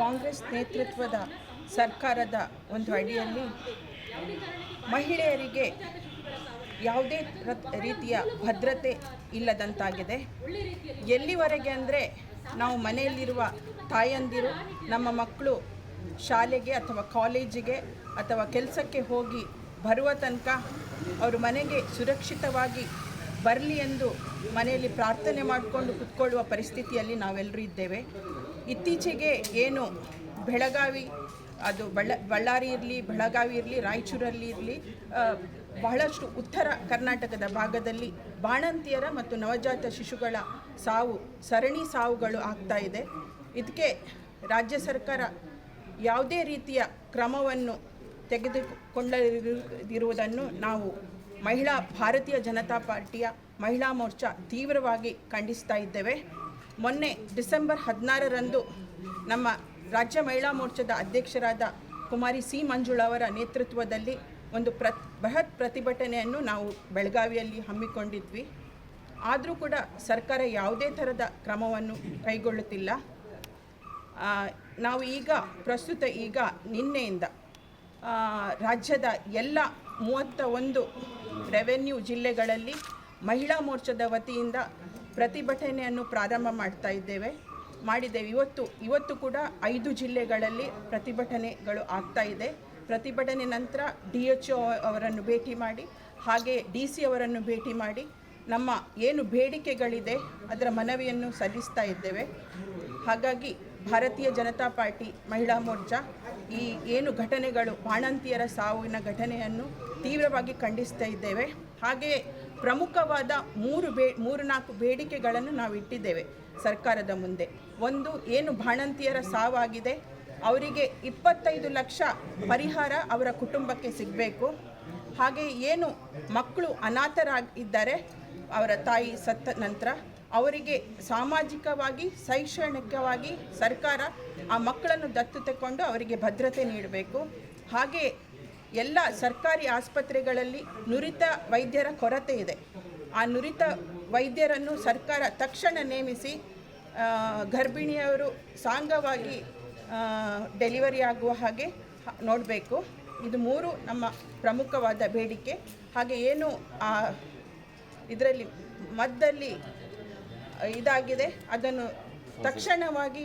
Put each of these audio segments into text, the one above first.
ಕಾಂಗ್ರೆಸ್ ನೇತೃತ್ವದ ಸರ್ಕಾರದ ಒಂದು ಅಡಿಯಲ್ಲಿ ಮಹಿಳೆಯರಿಗೆ ಯಾವುದೇ ರೀತಿಯ ಭದ್ರತೆ ಇಲ್ಲದಂತಾಗಿದೆ. ಎಲ್ಲಿವರೆಗೆ ಅಂದರೆ ನಾವು ಮನೆಯಲ್ಲಿರುವ ತಾಯಂದಿರು ನಮ್ಮ ಮಕ್ಕಳು ಶಾಲೆಗೆ ಅಥವಾ ಕಾಲೇಜಿಗೆ ಅಥವಾ ಕೆಲಸಕ್ಕೆ ಹೋಗಿ ಬರುವ ತನಕ ಅವರು ಮನೆಗೆ ಸುರಕ್ಷಿತವಾಗಿ ಬರಲಿ ಎಂದು ಮನೆಯಲ್ಲಿ ಪ್ರಾರ್ಥನೆ ಮಾಡಿಕೊಂಡು ಕುತ್ಕೊಳ್ಳುವ ಪರಿಸ್ಥಿತಿಯಲ್ಲಿ ನಾವೆಲ್ಲರೂ ಇದ್ದೇವೆ. ಇತ್ತೀಚೆಗೆ ಏನು ಬೆಳಗಾವಿ, ಅದು ಬಳ್ಳಾರಿ ಇರಲಿ, ಬೆಳಗಾವಿ ಇರಲಿ, ರಾಯಚೂರಲ್ಲಿ ಇರಲಿ, ಬಹಳಷ್ಟು ಉತ್ತರ ಕರ್ನಾಟಕದ ಭಾಗದಲ್ಲಿ ಬಾಣಂತಿಯರ ಮತ್ತು ನವಜಾತ ಶಿಶುಗಳ ಸರಣಿ ಸಾವುಗಳು ಆಗ್ತಾ ಇದೆ. ಇದಕ್ಕೆ ರಾಜ್ಯ ಸರ್ಕಾರ ಯಾವುದೇ ರೀತಿಯ ಕ್ರಮವನ್ನು ತೆಗೆದುಕೊಳ್ಳದಿರುವುದನ್ನು ನಾವು ಭಾರತೀಯ ಜನತಾ ಪಾರ್ಟಿಯ ಮಹಿಳಾ ಮೋರ್ಚಾ ತೀವ್ರವಾಗಿ ಖಂಡಿಸ್ತಾ ಇದ್ದೇವೆ. ಮೊನ್ನೆ ಡಿಸೆಂಬರ್ 16ರಂದು ನಮ್ಮ ರಾಜ್ಯ ಮಹಿಳಾ ಮೋರ್ಚಾದ ಅಧ್ಯಕ್ಷರಾದ ಕುಮಾರಿ ಸಿ ಮಂಜುಳಾ ಅವರ ನೇತೃತ್ವದಲ್ಲಿ ಒಂದು ಬೃಹತ್ ಪ್ರತಿಭಟನೆಯನ್ನು ನಾವು ಬೆಳಗಾವಿಯಲ್ಲಿ ಹಮ್ಮಿಕೊಂಡಿದ್ವಿ. ಆದರೂ ಕೂಡ ಸರ್ಕಾರ ಯಾವುದೇ ಥರದ ಕ್ರಮವನ್ನು ಕೈಗೊಳ್ಳುತ್ತಿಲ್ಲ. ನಾವು ಪ್ರಸ್ತುತ ನಿನ್ನೆಯಿಂದ ರಾಜ್ಯದ ಎಲ್ಲ 31 ರೆವೆನ್ಯೂ ಜಿಲ್ಲೆಗಳಲ್ಲಿ ಮಹಿಳಾ ಮೋರ್ಚಾದ ವತಿಯಿಂದ ಪ್ರತಿಭಟನೆಯನ್ನು ಪ್ರಾರಂಭ ಮಾಡಿದ್ದೇವೆ. ಇವತ್ತು ಕೂಡ 5 ಜಿಲ್ಲೆಗಳಲ್ಲಿ ಪ್ರತಿಭಟನೆಗಳು ಆಗ್ತಾ ಇದೆ. ಪ್ರತಿಭಟನೆ ನಂತರ DHO ಅವರನ್ನು ಭೇಟಿ ಮಾಡಿ, ಹಾಗೆ DC ಅವರನ್ನು ಭೇಟಿ ಮಾಡಿ ನಮ್ಮ ಏನು ಬೇಡಿಕೆಗಳಿದೆ ಅದರ ಮನವಿಯನ್ನು ಸಲ್ಲಿಸ್ತಾ ಇದ್ದೇವೆ. ಹಾಗಾಗಿ ಭಾರತೀಯ ಜನತಾ ಪಾರ್ಟಿ ಮಹಿಳಾ ಮೋರ್ಚಾ ಈ ಏನು ಘಟನೆಗಳು, ಬಾಣಂತಿಯರ ಸಾವಿನ ಘಟನೆಯನ್ನು ತೀವ್ರವಾಗಿ ಖಂಡಿಸ್ತಾ ಇದ್ದೇವೆ. ಹಾಗೆಯೇ ಪ್ರಮುಖವಾದ 3-4 ಬೇಡಿಕೆಗಳನ್ನು ನಾವು ಇಟ್ಟಿದ್ದೇವೆ ಸರ್ಕಾರದ ಮುಂದೆ. ಒಂದು, ಏನು ಬಾಣಂತಿಯರ ಸಾವಾಗಿದೆ ಅವರಿಗೆ 25 ಲಕ್ಷ ಪರಿಹಾರ ಅವರ ಕುಟುಂಬಕ್ಕೆ ಸಿಗಬೇಕು. ಹಾಗೆ ಏನು ಮಕ್ಕಳು ಅನಾಥರಾಗಿದ್ದಾರೆ, ಅವರ ತಾಯಿ ಸತ್ತ ನಂತರ ಅವರಿಗೆ ಸಾಮಾಜಿಕವಾಗಿ, ಶೈಕ್ಷಣಿಕವಾಗಿ ಸರ್ಕಾರ ಆ ಮಕ್ಕಳನ್ನು ದತ್ತು ತಗೊಂಡು ಅವರಿಗೆ ಭದ್ರತೆ ನೀಡಬೇಕು. ಹಾಗೆ ಎಲ್ಲ ಸರ್ಕಾರಿ ಆಸ್ಪತ್ರೆಗಳಲ್ಲಿ ನುರಿತ ವೈದ್ಯರ ಕೊರತೆ ಇದೆ. ಆ ನುರಿತ ವೈದ್ಯರನ್ನು ಸರ್ಕಾರ ತಕ್ಷಣ ನೇಮಿಸಿ ಗರ್ಭಿಣಿಯವರು ಸಾಂಗವಾಗಿ ಡೆಲಿವರಿ ಆಗುವ ಹಾಗೆ ನೋಡಬೇಕು. ಇದು 3 ನಮ್ಮ ಪ್ರಮುಖವಾದ ಬೇಡಿಕೆ. ಹಾಗೆ ಏನು ಇದರಲ್ಲಿ ಮಧ್ಯದಲ್ಲಿ ಇದಾಗಿದೆ ಅದನ್ನು ತಕ್ಷಣವಾಗಿ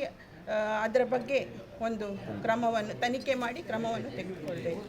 ಅದರ ಬಗ್ಗೆ ಒಂದು ತನಿಖೆ ಮಾಡಿ ಕ್ರಮವನ್ನು ತೆಗೆದುಕೊಳ್ಳಬೇಕು.